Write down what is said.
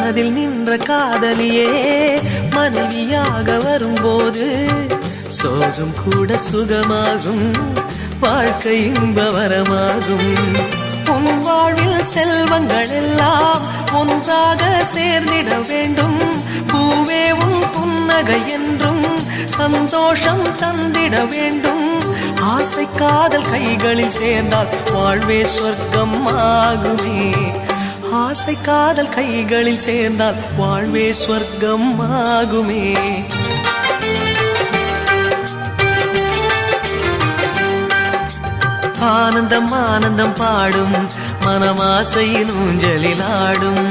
மனதில் நின்ற காதலியே மனைவியாக வரும்போது சோகம் கூட சுகமாகும், வாழ்க்கை இன்பவரமாகும். உன் வாழ்வில் செல்வங்கள் எல்லாம் ஒன்றாக சேர்ந்திட வேண்டும். பூவே உன் புன்னகை என்றும் சந்தோஷம் தந்திட வேண்டும். ஆசை காதல் கைகளில் சேர்ந்தால் வாழ்வே சொர்க்கம் ஆகுமே. ஆசை காதல் கைகளில் சேர்ந்தால் வாழ்வே சொர்க்கம் ஆகுமே. ஆனந்தம் ஆனந்தம் பாடும் மனமாசையின் ஊஞ்சலில் ஆடும்.